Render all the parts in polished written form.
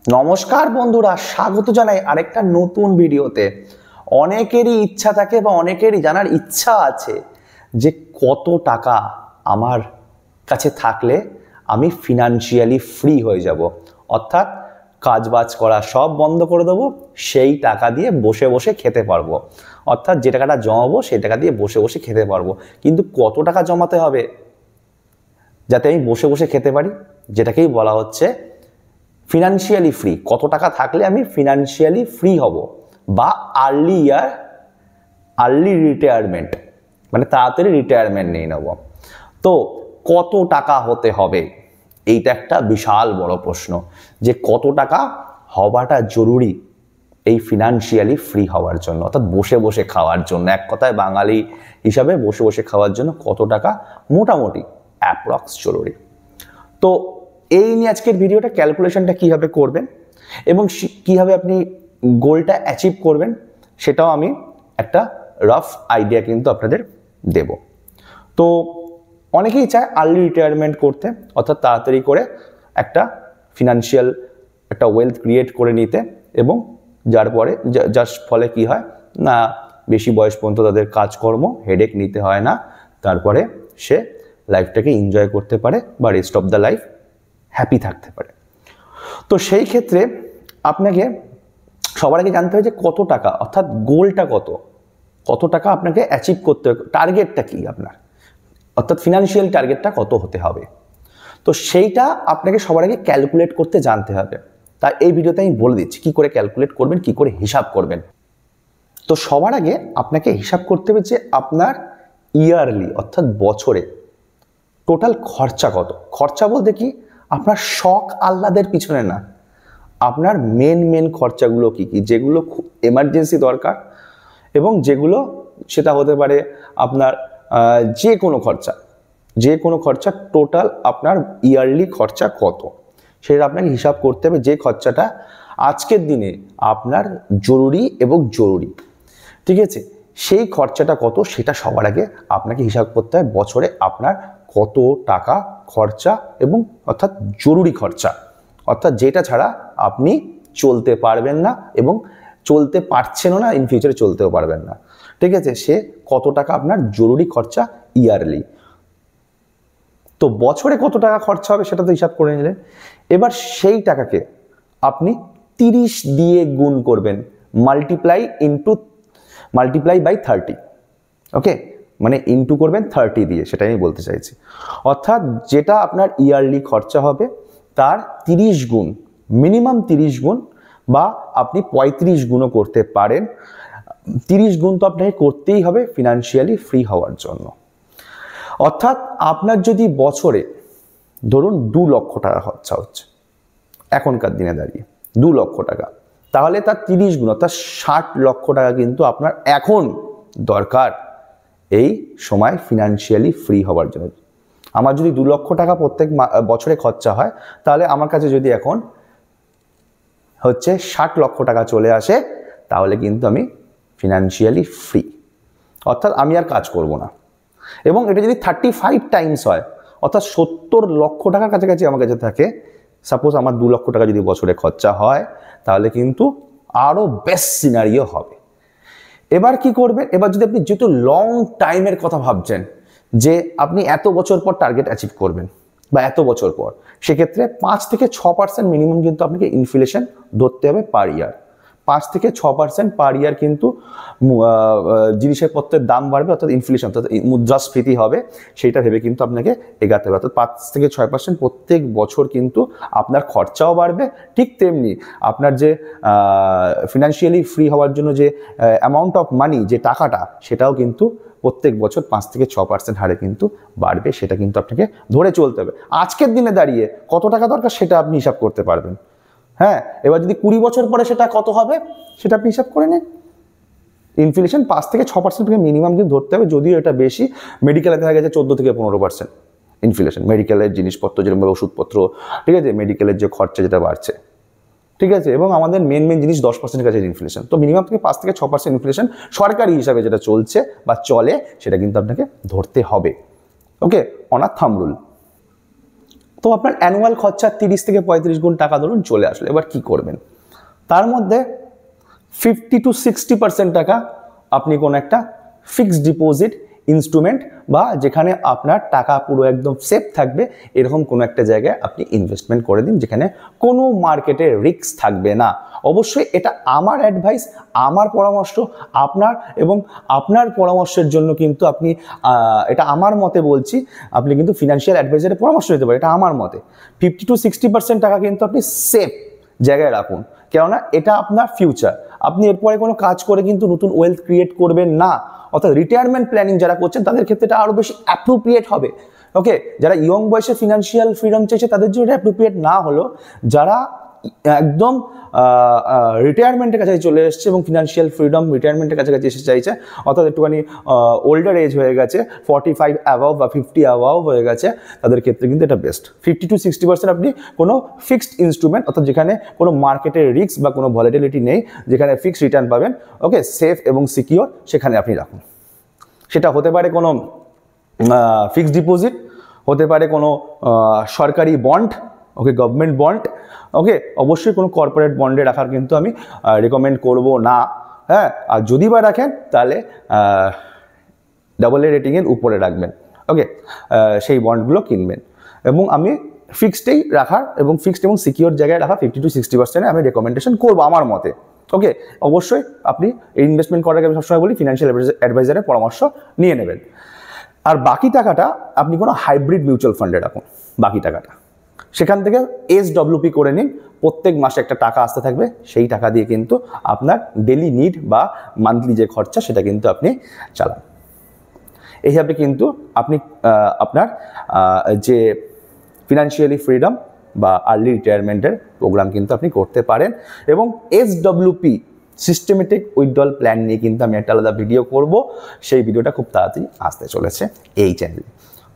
নমস্কার বন্ধুরা, স্বাগত জানাই আরেকটা নতুন ভিডিওতে। অনেকেরই ইচ্ছা থাকে বা অনেকেরই জানার ইচ্ছা আছে যে কত টাকা আমার কাছে থাকলে আমি ফিনান্সিয়ালি ফ্রি হয়ে যাব, অর্থাৎ কাজবাজ করা সব বন্ধ করে দেবো, সেই টাকা দিয়ে বসে বসে খেতে পারবো। অর্থাৎ যে টাকাটা জমাবো সেই টাকা দিয়ে বসে বসে খেতে পারবো। কিন্তু কত টাকা জমাতে হবে যাতে আমি বসে বসে খেতে পারি, যেটাকেই বলা হচ্ছে ফিনান্সিয়ালি ফ্রি। কত টাকা থাকলে আমি ফিনান্সিয়ালি ফ্রি হব বা আর্লি রিটায়ারমেন্ট, মানে তাড়াতাড়ি রিটায়ারমেন্ট নিয়ে নেব। তো কত টাকা হতে হবে, এইটা একটা বিশাল বড় প্রশ্ন, যে কত টাকা হওয়াটা জরুরি এই ফিনান্সিয়ালি ফ্রি হওয়ার জন্য, অর্থাৎ বসে বসে খাওয়ার জন্য। এক কথায় বাঙালি হিসাবে বসে বসে খাওয়ার জন্য কত টাকা মোটামুটি অ্যাপ্রক্স জরুরি। তো এই নিয়ে আজকের ভিডিওটা, ক্যালকুলেশনটা কীভাবে করবেন এবং কীভাবে আপনি গোলটা অ্যাচিভ করবেন সেটাও আমি একটা রাফ আইডিয়া কিন্তু আপনাদের দেব। তো অনেকেই চায় আর্লি রিটায়ারমেন্ট করতে, অর্থাৎ তাড়াতাড়ি করে একটা ফিনান্সিয়াল একটা ওয়েলথ ক্রিয়েট করে নিতে, এবং যার ফলে কি হয় না, বেশি বয়স পর্যন্ত তাদের কাজকর্ম হেডেক নিতে হয় না, তারপরে সে লাইফটাকে এনজয় করতে পারে বা rest of the life happy থাকতে পারে। তো সেই ক্ষেত্রে আপনাকে সবার আগে জানতে হবে যে কত টাকা, অর্থাৎ গোলটা কত টাকা আপনাকে অ্যাচিভ করতে হবে, টার্গেটটা কি আপনার, অর্থাৎ ফিনান্সিয়াল টার্গেটটা কত হতে হবে। তো সেইটা আপনাকে সবার আগে ক্যালকুলেট করতে জানতে হবে। তাই এই ভিডিওতে আমি বলে দিচ্ছি কী করে ক্যালকুলেট করবেন, কী করে হিসাব করবেন। তো সবার আগে আপনাকে হিসাব করতে হবে যে আপনার ইয়ারলি অর্থাৎ বছরে টোটাল খরচা কত। খরচা বলতে কি, আপনার শখ আহ্লাদের পিছনে না, আপনার মেন খরচাগুলো কী কী, যেগুলো খুব এমার্জেন্সি দরকার, এবং যেগুলো সেটা হতে পারে আপনার যে কোনো খরচা টোটাল আপনার ইয়ারলি খরচা কত, সেটা আপনাকে হিসাব করতে হবে। যে খরচাটা আজকের দিনে আপনার জরুরি, ঠিক আছে, সেই খরচাটা কত সেটা সবার আগে আপনাকে হিসাব করতে হবে। বছরে আপনার কত টাকা খরচা, এবং অর্থাৎ জরুরি খরচা, অর্থাৎ যেটা ছাড়া আপনি চলতে পারবেন না এবং চলতে পারছেনও না, ইন ফিউচারে চলতেও পারবেন না, ঠিক আছে, সে কত টাকা আপনার জরুরি খরচা ইয়ারলি। তো বছরে কত টাকা খরচা হবে সেটা তো হিসাব করে নিলেন। এবার সেই টাকাকে আপনি 30 দিয়ে গুণ করবেন, মাল্টিপ্লাই বাই 30, ওকে, মানে ইনটু করবেন 30 দিয়ে, সেটাই আমি বলতে চাইছি। অর্থাৎ যেটা আপনার ইয়ারলি খরচা হবে তার 30 গুণ, মিনিমাম 30 গুণ, বা আপনি 35 গুণও করতে পারেন। 30 গুণ তো আপনাকে করতেই হবে ফিনান্সিয়ালি ফ্রি হওয়ার জন্য। অর্থাৎ আপনার যদি বছরে ধরুন 2 লক্ষ টাকা খরচা হচ্ছে এখনকার দিনে দাঁড়িয়ে, 2 লক্ষ টাকা, তাহলে তার 30 গুণ অর্থাৎ 60 লক্ষ টাকা কিন্তু আপনার এখন দরকার এই সময় ফিনান্সিয়ালি ফ্রি হওয়ার জন্য। আমার যদি 2 লক্ষ টাকা প্রত্যেক বছরে খরচা হয়, তাহলে আমার কাছে যদি এখন হচ্ছে 60 লক্ষ টাকা চলে আসে, তাহলে কিন্তু আমি ফিনান্সিয়ালি ফ্রি, অর্থাৎ আমি আর কাজ করব না। এবং এটা যদি 35 টাইমস হয়, অর্থাৎ 70 লক্ষ টাকার কাছাকাছি আমার কাছে থাকে, সাপোজ আমার 2 লক্ষ টাকা যদি বছরে খরচা হয়, তাহলে কিন্তু আরও বেস্ট সিনারিও হবে। এবার কি করবেন, এবার যদি আপনি যেহেতু লং টাইমের কথা ভাবছেন যে আপনি এত বছর পর টার্গেট অ্যাচিভ করবেন বা এত বছর পর, সেক্ষেত্রে 5 থেকে 6% মিনিমাম কিন্তু আপনাকে ইনফ্লেশন ধরতে হবে পার ইয়ার। 5 থেকে 6% পার ইয়ার কিন্তু জিনিসের পত্রের দাম বাড়বে, অর্থাৎ ইনফ্লেশন, অর্থাৎ মুদ্রাস্ফীতি হবে, সেইটা ভেবে কিন্তু আপনাকে এগাতে হবে। অর্থাৎ 5 থেকে 6% প্রত্যেক বছর কিন্তু আপনার খরচাও বাড়বে, ঠিক তেমনি আপনার যে ফিনান্সিয়ালি ফ্রি হওয়ার জন্য যে অ্যামাউন্ট অফ মানি, যে টাকাটা, সেটাও কিন্তু প্রত্যেক বছর 5 থেকে 6% হারে কিন্তু বাড়বে। সেটা কিন্তু আপনাকে ধরে চলতে হবে। আজকের দিনে দাঁড়িয়ে কত টাকা দরকার সেটা আপনি হিসাব করতে পারবেন। হ্যাঁ, এবার যদি 20 বছর পরে সেটা কত হবে সেটা আপনি হিসাব করে নেন। ইনফ্লেশন 5 থেকে 6% মিনিমাম কিন্তু ধরতে হবে, যদিও এটা বেশি। মেডিকেলে দেখা গেছে 14 থেকে 15% ইনফ্লেশন, মেডিকেলের জিনিসপত্র যেরকম ওষুধপত্র, ঠিক আছে, মেডিকেলের যে খরচা যেটা বাড়ছে, ঠিক আছে, এবং আমাদের মেন জিনিস 10% কাছে ইনফ্লেশন। তো মিনিমাম থেকে 5 থেকে 6% ইনফ্লেশন সরকারি হিসাবে যেটা চলছে বা চলে, সেটা কিন্তু আপনাকে ধরতে হবে, ওকে, অন আ থাম্ব রুল। তো আপনার অ্যানুয়াল খরচা 30 থেকে 35 গুণ টাকা ধরুন চলে আসলো। এবার কি করবেন? তার মধ্যে 50 to 60% টাকা আপনি কোনো একটা ফিক্সড ডিপোজিট ইনস্ট্রুমেন্ট বা যেখানে আপনার টাকা পুরো একদম সেফ থাকবে এরকম কোনো একটা জায়গায় আপনি ইনভেস্টমেন্ট করে দিন, যেখানে কোনো মার্কেটে রিস্ক থাকবে না। অবশ্যই এটা আমার অ্যাডভাইস, আমার পরামর্শ, আপনার এবং আপনার পরামর্শের জন্য কিন্তু আপনি এটা আমার মতে বলছি, আপনি কিন্তু ফিনান্সিয়াল অ্যাডভাইজারের পরামর্শ নিতে পারেন, এটা আমার মতে। 50 to 60% টাকা কিন্তু আপনি সেফ জায়গায় রাখুন, কেননা এটা আপনার ফিউচার। আপনি এরপরে কোনো কাজ করে কিন্তু নতুন ওয়েলথ ক্রিয়েট করবেন না, অর্থাৎ রিটায়ারমেন্ট প্ল্যানিং যারা করছেন তাদের ক্ষেত্রে এটা আরও বেশি অ্যাপ্রোপ্রিয়েট হবে। ওকে, যারা ইয়ং বয়সে ফিনান্সিয়াল ফ্রিডম চাইছে তাদের জন্য এটা অ্যাপ্রোপ্রিয়েট না হলো, যারা একদম রিটায়ারমেন্টের কাছাকাছি চলে এসছে এবং ফিনান্সিয়াল ফ্রিডম রিটায়ারমেন্টের কাছাকাছি এসে চাইছে, অর্থাৎ একটুখানি ওল্ডার এজ হয়ে গেছে, 45 অ্যাবাভ বা 50 অ্যাবাভ হয়ে গেছে, তাদের ক্ষেত্রে কিন্তু এটা বেস্ট। 50 to 60% আপনি কোনো ফিক্সড ইনস্ট্রুমেন্ট, অর্থাৎ যেখানে কোনো মার্কেটের রিস্ক বা কোনো ভলিটিলিটি নেই, যেখানে ফিক্সড রিটার্ন পাবেন, ওকে, সেফ এবং সিকিওর, সেখানে আপনি রাখুন। সেটা হতে পারে কোনো ফিক্সড ডিপোজিট, হতে পারে কোনো সরকারি বন্ড, ওকে, গভর্নমেন্ট বন্ড, ওকে। অবশ্যই কোনো কর্পোরেট বন্ডে রাখার কিন্তু আমি রেকমেন্ড করব না, হ্যাঁ। আর যদি বা রাখেন তাহলে AA রেটিংয়ের উপরে রাখবেন, ওকে, সেই বন্ডগুলো কিনবেন। এবং আমি ফিক্সডেই রাখার এবং ফিক্সড এবং সিকিওর জায়গায় রাখা 50 to 60% আমি রেকমেন্ডেশন করবো আমার মতে, ওকে। অবশ্যই আপনি এই ইনভেস্টমেন্ট করার আগে আমি সবসময় বলি ফিনান্সিয়াল অ্যাডভাইজারের পরামর্শ নিয়ে নেবেন। আর বাকি টাকাটা আপনি কোনো হাইব্রিড মিউচুয়াল ফান্ডে রাখুন, বাকি টাকাটা সেখান থেকে SWP করে নিন, প্রত্যেক মাসে একটা টাকা আসতে থাকবে, সেই টাকা দিয়ে কিন্তু আপনার ডেলি নিড বা মান্থলি যে খরচা সেটা কিন্তু আপনি চালান। এইভাবে কিন্তু আপনি আপনার যে ফিনান্সিয়ালি ফ্রিডম বা আর্লি রিটায়ারমেন্টের প্রোগ্রাম কিন্তু আপনি করতে পারেন। এবং SWP সিস্টেমেটিক উইথড্রল প্ল্যান নিয়ে কিন্তু আমি একটা আলাদা ভিডিও করব, সেই ভিডিওটা খুব তাড়াতাড়ি আসতে চলেছে এই চ্যানেলে।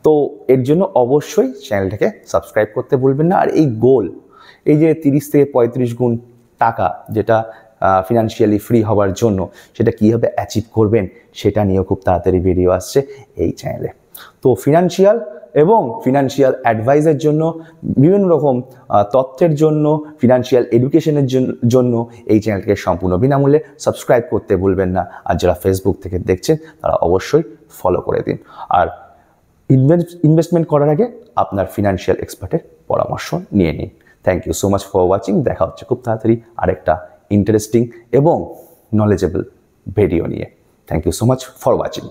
তো এর জন্য অবশ্যই চ্যানেলটাকে সাবস্ক্রাইব করতে ভুলবেন না। আর এই গোল, এই যে 30 থেকে 35 গুণ টাকা যেটা ফিনান্সিয়ালি ফ্রি হওয়ার জন্য, সেটা কীভাবে অ্যাচিভ করবেন সেটা নিয়েও খুব তাড়াতাড়ি ভিডিও আসছে এই চ্যানেলে। তো ফিনান্সিয়াল এবং ফিনান্সিয়াল অ্যাডভাইসের জন্য, বিভিন্ন রকম তথ্যের জন্য, ফিনান্সিয়াল এডুকেশনের জন্য এই চ্যানেলকে সম্পূর্ণ বিনামূল্যে সাবস্ক্রাইব করতে ভুলবেন না। আর যারা ফেসবুক থেকে দেখছেন তারা অবশ্যই ফলো করে দিন। আর ইনভেস্টমেন্ট করার আগে আপনার ফিনান্সিয়াল এক্সপার্টের পরামর্শ নিয়ে নিন। Thank you so much for watching. দেখা হচ্ছে খুব তাড়াতাড়ি আরেকটা ইন্টারেস্টিং এবং নলেজেবল ভিডিও নিয়ে। Thank you so much for watching.